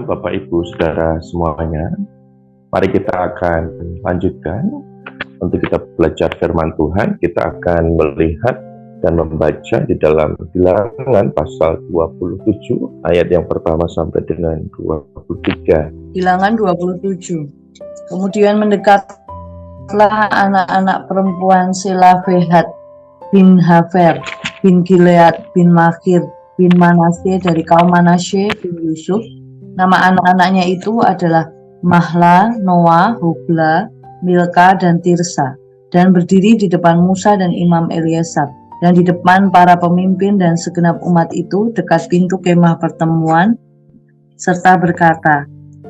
Tuhan, Bapak Ibu Saudara semuanya. Mari kita akan lanjutkan untuk kita belajar firman Tuhan. Kita akan melihat dan membaca di dalam Bilangan pasal 27 ayat yang pertama sampai dengan 23. Bilangan 27. Kemudian mendekatlah anak-anak perempuan Selafehat bin Hafer bin Gilead bin Makir bin Manasye dari kaum Manasye bin Yusuf. Nama anak-anaknya itu adalah Mahla, Noah, Hogla, Milka, dan Tirsa, dan berdiri di depan Musa dan Imam Eliasab, dan di depan para pemimpin dan segenap umat itu dekat pintu kemah pertemuan, serta berkata,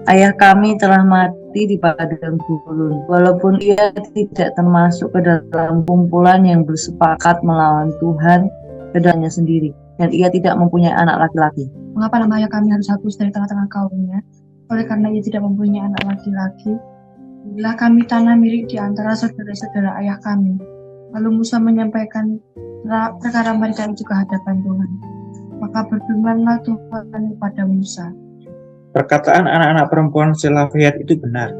Ayah kami telah mati di padang gurun, walaupun ia tidak termasuk ke dalam kumpulan yang bersepakat melawan Tuhan kedalamnya sendiri, dan ia tidak mempunyai anak laki-laki. Mengapa nama ayah kami harus hapus dari tengah-tengah kaumnya? Oleh karena ia tidak mempunyai anak laki-laki. Berilah kami tanah milik di antara saudara-saudara ayah kami. Lalu Musa menyampaikan perkara mereka itu ke hadapan Tuhan. Maka berfirmanlah Tuhan kepada Musa. Perkataan anak-anak perempuan Selafehat itu benar.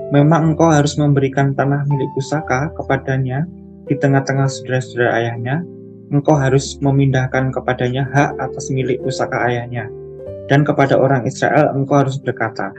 Memang engkau harus memberikan tanah milik pusaka kepadanya di tengah-tengah saudara-saudara ayahnya. Engkau harus memindahkan kepadanya hak atas milik pusaka ayahnya. Dan kepada orang Israel engkau harus berkata,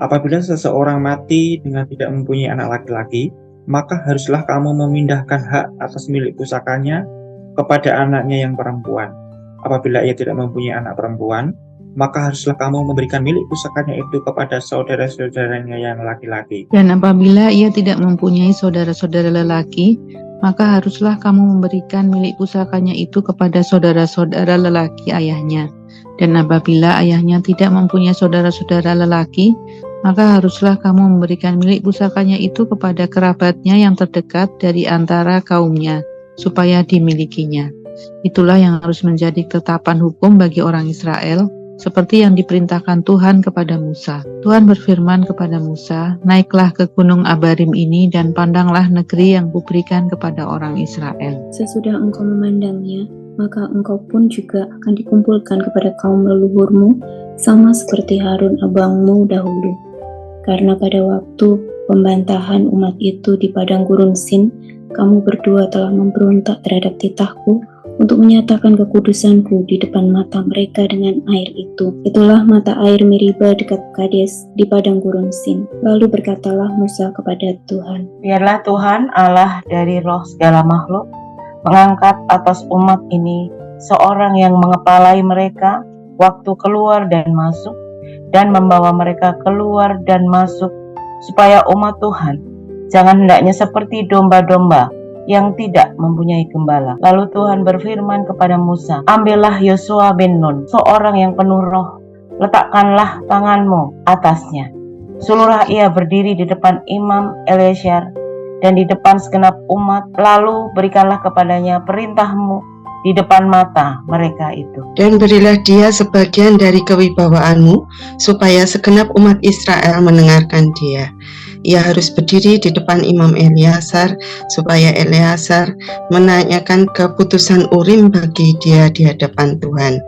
apabila seseorang mati dengan tidak mempunyai anak laki-laki, maka haruslah kamu memindahkan hak atas milik pusakanya kepada anaknya yang perempuan. Apabila ia tidak mempunyai anak perempuan, maka haruslah kamu memberikan milik pusakanya itu kepada saudara-saudaranya yang laki-laki. Dan apabila ia tidak mempunyai saudara-saudara lelaki, maka haruslah kamu memberikan milik pusakanya itu kepada saudara-saudara lelaki ayahnya. Dan apabila ayahnya tidak mempunyai saudara-saudara lelaki, maka haruslah kamu memberikan milik pusakanya itu kepada kerabatnya yang terdekat dari antara kaumnya, supaya dimilikinya. Itulah yang harus menjadi ketetapan hukum bagi orang Israel, seperti yang diperintahkan Tuhan kepada Musa. Tuhan berfirman kepada Musa, naiklah ke gunung Abarim ini dan pandanglah negeri yang kuberikan kepada orang Israel. Sesudah engkau memandangnya, maka engkau pun juga akan dikumpulkan kepada kaum leluhurmu, sama seperti Harun abangmu dahulu. Karena pada waktu pembantahan umat itu di padang gurun Sin, kamu berdua telah memberontak terhadap titahku, untuk menyatakan kekudusanku di depan mata mereka dengan air itu. Itulah mata air Meriba dekat Kades di padang gurun Sin. Lalu berkatalah Musa kepada Tuhan, Biarlah Tuhan Allah dari roh segala makhluk mengangkat atas umat ini seorang yang mengepalai mereka waktu keluar dan masuk, dan membawa mereka keluar dan masuk, supaya umat Tuhan jangan hendaknya seperti domba-domba yang tidak mempunyai gembala. Lalu Tuhan berfirman kepada Musa, ambillah Yosua bin Nun, seorang yang penuh roh, letakkanlah tanganmu atasnya. Sululah ia berdiri di depan Imam Eliasar dan di depan segenap umat, lalu berikanlah kepadanya perintahmu di depan mata mereka itu. Dan berilah dia sebagian dari kewibawaanmu, supaya segenap umat Israel mendengarkan dia. Ia harus berdiri di depan Imam Eliasar, supaya Eliasar menanyakan keputusan Urim bagi dia di hadapan Tuhan.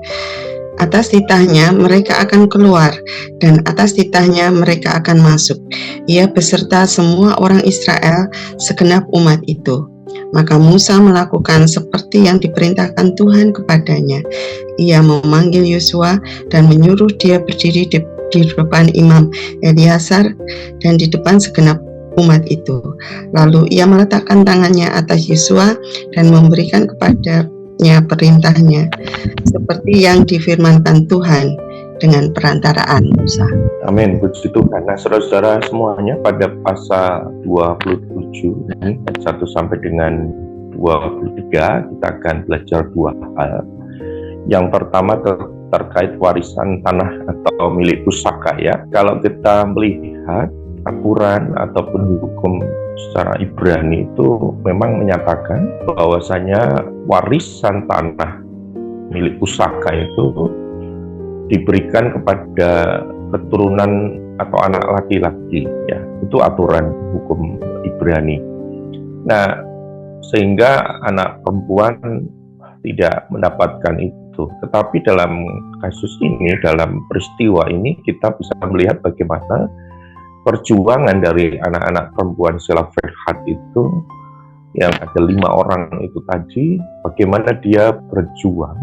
Atas titahnya mereka akan keluar, dan atas titahnya mereka akan masuk. Ia beserta semua orang Israel, segenap umat itu. Maka Musa melakukan seperti yang diperintahkan Tuhan kepadanya. Ia memanggil Yosua dan menyuruh dia berdiri di depan Imam Eliasar dan di depan segenap umat itu. Lalu ia meletakkan tangannya atas Yosua dan memberikan kepadanya perintahnya, seperti yang difirmankan Tuhan dengan perantaraan Musa. Amin, puji Tuhan. Nah, saudara-saudara semuanya, pada pasal 27 ayat 1 sampai dengan 23 kita akan belajar dua hal. Yang pertama terkait warisan tanah atau milik pusaka ya. Kalau kita melihat aturan ataupun hukum secara Ibrani itu memang menyatakan bahwasanya warisan tanah milik pusaka itu diberikan kepada keturunan atau anak laki-laki ya. Itu aturan hukum Ibrani. Nah, sehingga anak perempuan tidak mendapatkan itu itu. Tetapi dalam kasus ini, dalam peristiwa ini, kita bisa melihat bagaimana perjuangan dari anak-anak perempuan Zelophehad itu, yang ada 5 orang itu tadi, bagaimana dia berjuang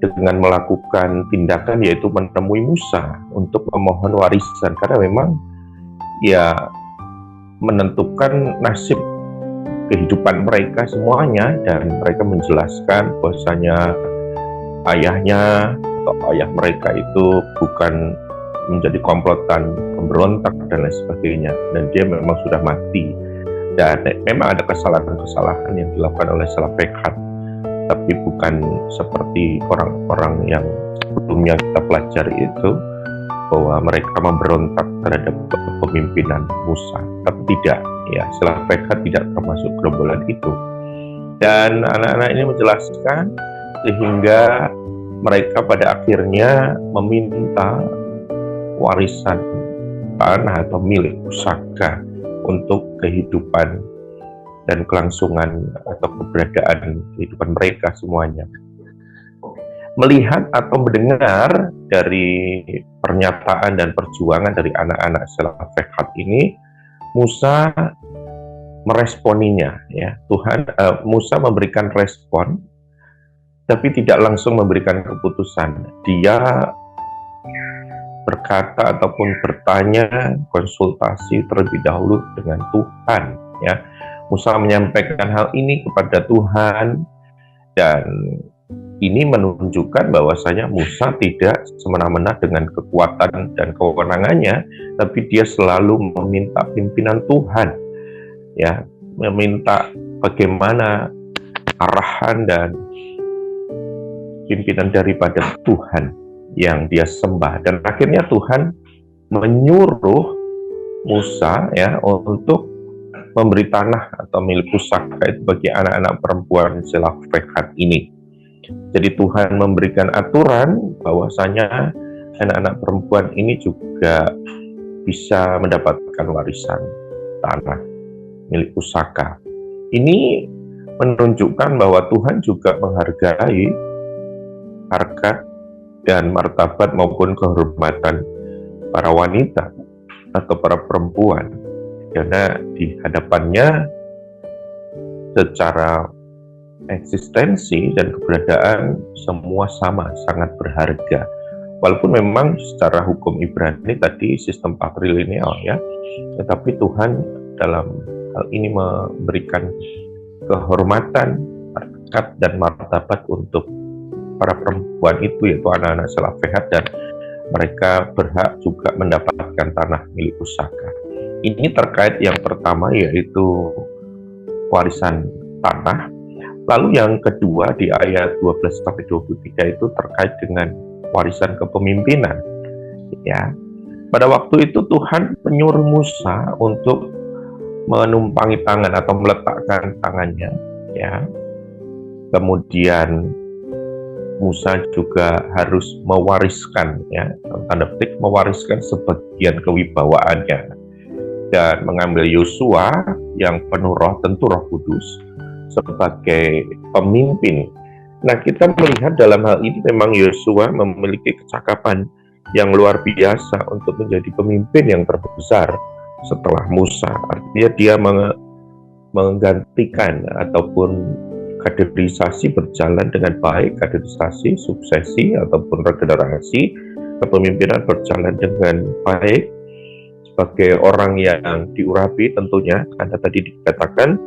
dengan melakukan tindakan yaitu menemui Musa untuk memohon warisan, karena memang ya menentukan nasib kehidupan mereka semuanya, dan mereka menjelaskan bahwasanya ayahnya atau ayah mereka itu bukan menjadi komplotan pemberontak dan lain sebagainya, dan dia memang sudah mati, dan memang ada kesalahan-kesalahan yang dilakukan oleh Zelophehad, tapi bukan seperti orang-orang yang sebelumnya kita pelajari itu, bahwa mereka memberontak terhadap kepemimpinan Musa. Tapi tidak, ya, Zelophehad tidak termasuk gerombolan itu. Dan anak-anak ini menjelaskan sehingga mereka pada akhirnya meminta warisan tanah atau milik pusaka untuk kehidupan dan kelangsungan atau keberadaan kehidupan mereka semuanya. Melihat atau mendengar dari pernyataan dan perjuangan dari anak-anak Zelophehad ini, Musa meresponinya, ya. Musa memberikan respon, tapi tidak langsung memberikan keputusan. Dia berkata ataupun bertanya, konsultasi terlebih dahulu dengan Tuhan, ya. Musa menyampaikan hal ini kepada Tuhan, dan ini menunjukkan bahwasanya Musa tidak semena-mena dengan kekuatan dan kewenangannya, tapi dia selalu meminta pimpinan Tuhan, ya, meminta bagaimana arahan dan pimpinan daripada Tuhan yang dia sembah. Dan akhirnya Tuhan menyuruh Musa, ya, untuk memberi tanah atau milik pusaka itu bagi anak-anak perempuan Zelophehad ini. Jadi Tuhan memberikan aturan bahwasanya anak-anak perempuan ini juga bisa mendapatkan warisan tanah milik pusaka. Ini menunjukkan bahwa Tuhan juga menghargai harkat dan martabat maupun kehormatan para wanita atau para perempuan, karena di hadapannya secara eksistensi dan keberadaan semua sama, sangat berharga. Walaupun memang secara hukum Ibrani tadi sistem patrilineal, ya, tetapi Tuhan dalam hal ini memberikan kehormatan, harkat dan martabat untuk para perempuan itu, yaitu anak-anak Zelophehad, dan mereka berhak juga mendapatkan tanah milik pusaka. Ini terkait yang pertama, yaitu warisan tanah. Lalu yang kedua di ayat 12-23 itu terkait dengan warisan kepemimpinan. Ya, pada waktu itu Tuhan menyuruh Musa untuk menumpangi tangan atau meletakkan tangannya. Ya, kemudian Musa juga harus mewariskan, ya, tanda petik mewariskan sebagian kewibawaannya, dan mengambil Yosua yang penuh roh, tentu Roh Kudus, sebagai pemimpin. Nah, kita melihat dalam hal ini memang Yosua memiliki kecakapan yang luar biasa untuk menjadi pemimpin yang terbesar setelah Musa. Artinya dia menggantikan ataupun kaderisasi berjalan dengan baik, kaderisasi, suksesi ataupun regenerasi kepemimpinan berjalan dengan baik sebagai orang yang diurapi tentunya, karena tadi dikatakan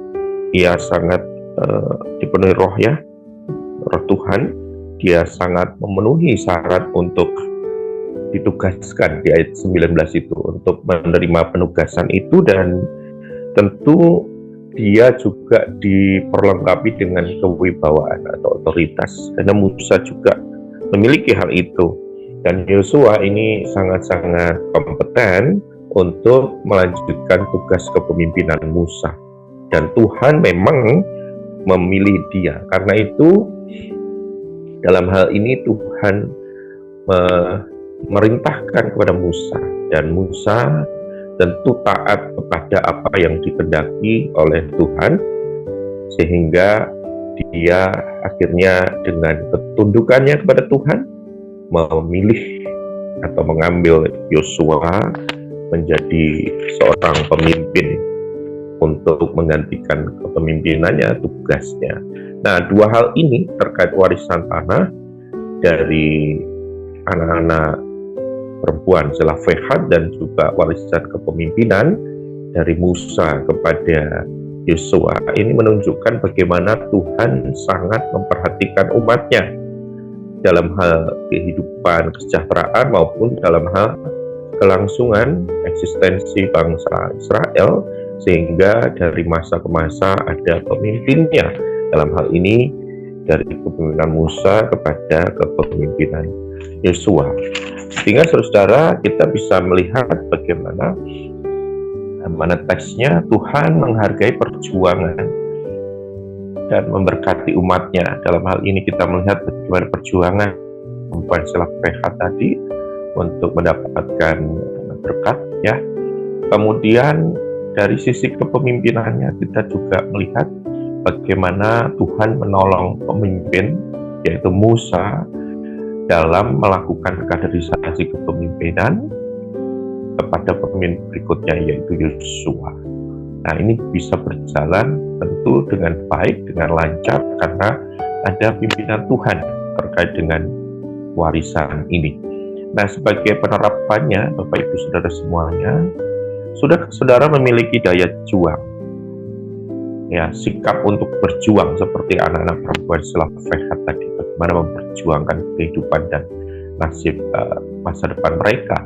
ia sangat dipenuhi roh, ya, roh Tuhan. Dia sangat memenuhi syarat untuk ditugaskan di ayat 19 itu, untuk menerima penugasan itu, dan tentu dia juga diperlengkapi dengan kewibawaan atau otoritas, karena Musa juga memiliki hal itu. Dan Yosua ini sangat-sangat kompeten untuk melanjutkan tugas kepemimpinan Musa, dan Tuhan memang memilih dia. Karena itu dalam hal ini Tuhan memerintahkan kepada Musa, dan Musa tentu taat kepada apa yang dikehendaki oleh Tuhan, sehingga dia akhirnya dengan ketundukannya kepada Tuhan memilih atau mengambil Yosua menjadi seorang pemimpin untuk menggantikan kepemimpinannya, tugasnya. Nah, dua hal ini terkait warisan tanah dari anak-anak perempuan Selafehat dan juga warisan kepemimpinan dari Musa kepada Yosua ini menunjukkan bagaimana Tuhan sangat memperhatikan umatnya dalam hal kehidupan kesejahteraan maupun dalam hal kelangsungan eksistensi bangsa Israel, sehingga dari masa ke masa ada pemimpinnya. Dalam hal ini dari kepemimpinan Musa kepada kepemimpinan Yosua. Sehingga saudara kita bisa melihat bagaimana mana teksnya Tuhan menghargai perjuangan dan memberkati umatnya. Dalam hal ini kita melihat bagaimana perjuangan perempuan Selafehat tadi untuk mendapatkan berkat, ya. Kemudian dari sisi kepemimpinannya kita juga melihat bagaimana Tuhan menolong pemimpin yaitu Musa dalam melakukan kaderisasi kepemimpinan kepada pemimpin berikutnya yaitu Yosua. Nah, ini bisa berjalan tentu dengan baik, dengan lancar karena ada pimpinan Tuhan terkait dengan warisan ini. Nah, sebagai penerapannya, Bapak Ibu Saudara semuanya, saudara memiliki daya juang, ya, sikap untuk berjuang seperti anak-anak perempuan Selafehat tadi, bagaimana memperjuangkan kehidupan dan nasib masa depan mereka.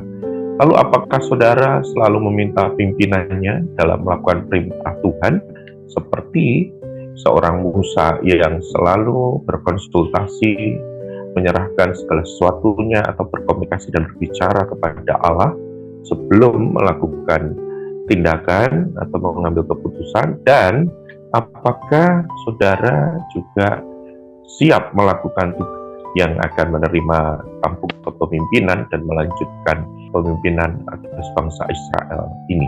Lalu apakah saudara selalu meminta pimpinannya dalam melakukan perintah Tuhan seperti seorang Musa yang selalu berkonsultasi, menyerahkan segala sesuatunya atau berkomunikasi dan berbicara kepada Allah sebelum melakukan tindakan atau mengambil keputusan? Dan apakah saudara juga siap melakukan tugas yang akan menerima tampuk kepemimpinan dan melanjutkan pemimpinan atas bangsa Israel ini?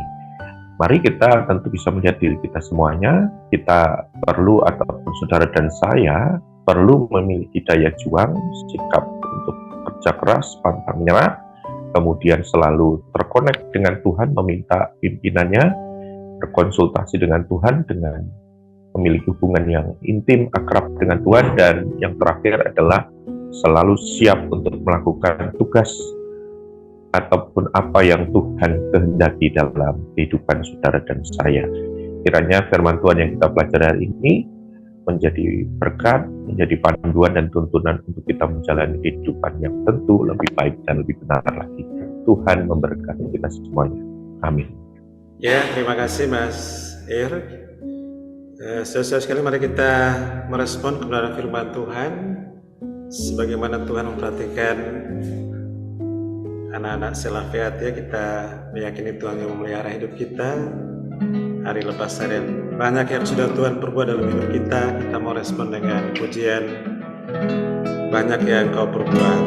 Mari kita tentu bisa melihat diri kita semuanya. Kita perlu, ataupun saudara dan saya perlu memiliki daya juang, sikap untuk kerja keras, pantang menyerah, kemudian selalu terkonek dengan Tuhan, meminta pimpinannya, berkonsultasi dengan Tuhan, dengan memiliki hubungan yang intim, akrab dengan Tuhan, dan yang terakhir adalah selalu siap untuk melakukan tugas ataupun apa yang Tuhan kehendaki dalam kehidupan saudara dan saya. Kiranya firman Tuhan yang kita pelajari hari ini menjadi berkat, menjadi panduan dan tuntunan untuk kita menjalani kehidupan yang tentu lebih baik dan lebih benar lagi. Tuhan memberkati kita semuanya. Amin. Ya, terima kasih Mas Ir. Saudara sekali, mari kita merespon kebenaran firman Tuhan sebagaimana Tuhan memperhatikan anak-anak Selafehat, ya. Kita meyakini Tuhan yang memelihara hidup kita hari lepas hari. Banyak yang sudah Tuhan perbuat dalam hidup kita. Kita mau respon dengan pujian, banyak yang Kau perbuat.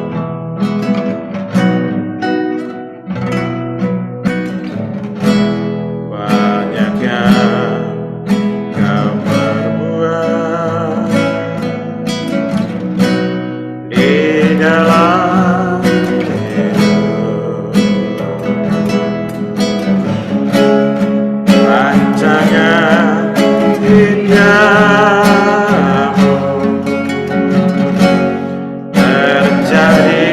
Banyak yang Kau perbuat di dalam hidup. Rancangan indahmu terjadi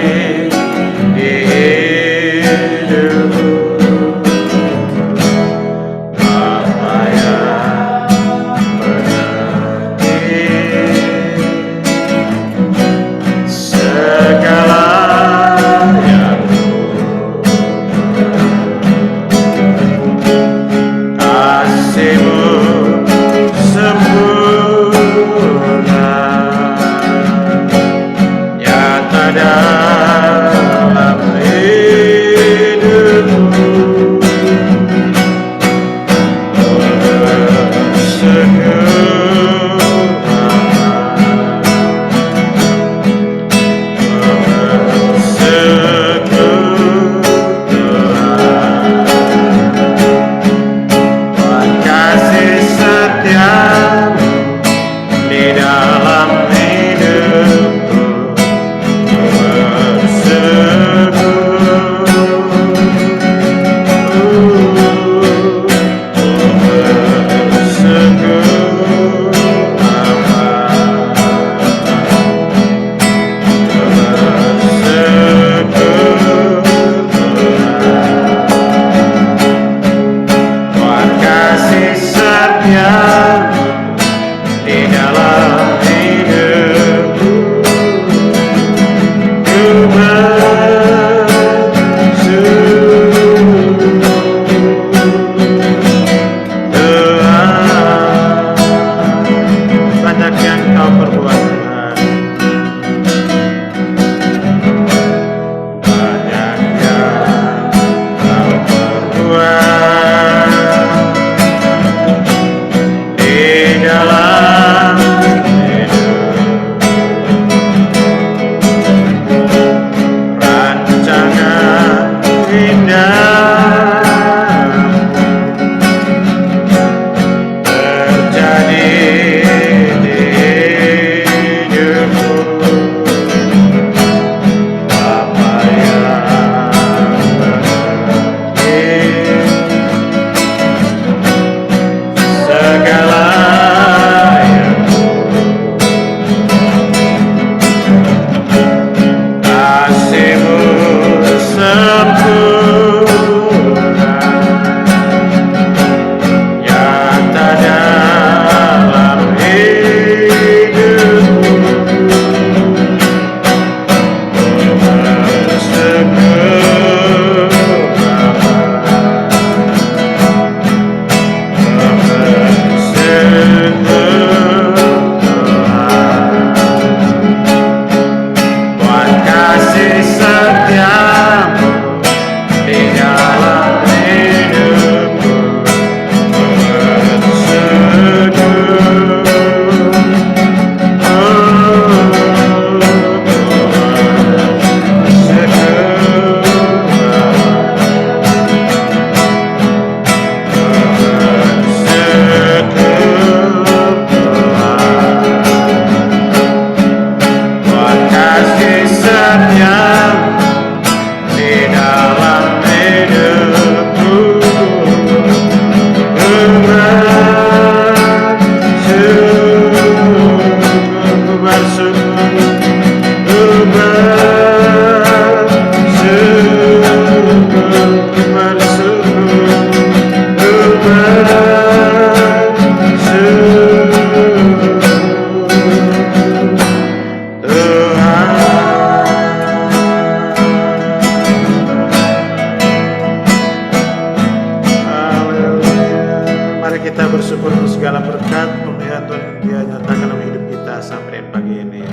Mari kita bersyukur untuk segala berkat pemeliharaan Tuhan Dia nyatakan dalam hidup kita sampai dengan pagi ini.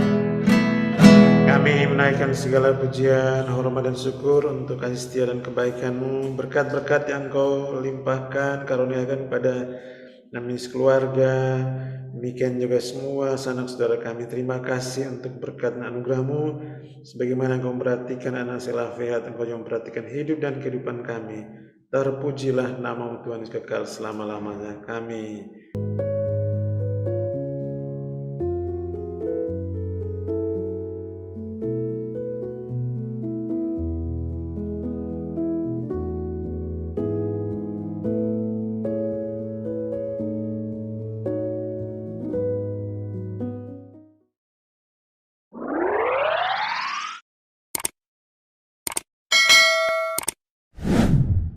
Kami menaikkan segala pujian, hormat dan syukur untuk kasih setia dan kebaikan-Mu, berkat-berkat yang Kau limpahkan, karuniakan pada kami sekeluarga, demikian juga semua sanak saudara kami. Terima kasih untuk berkat dan anugerah-Mu, sebagaimana Engkau memperhatikan anak Selafehat, Engkau yang memperhatikan hidup dan kehidupan kami. Terpujilah nama-Mu Tuhan kekal selama-lamanya. Kami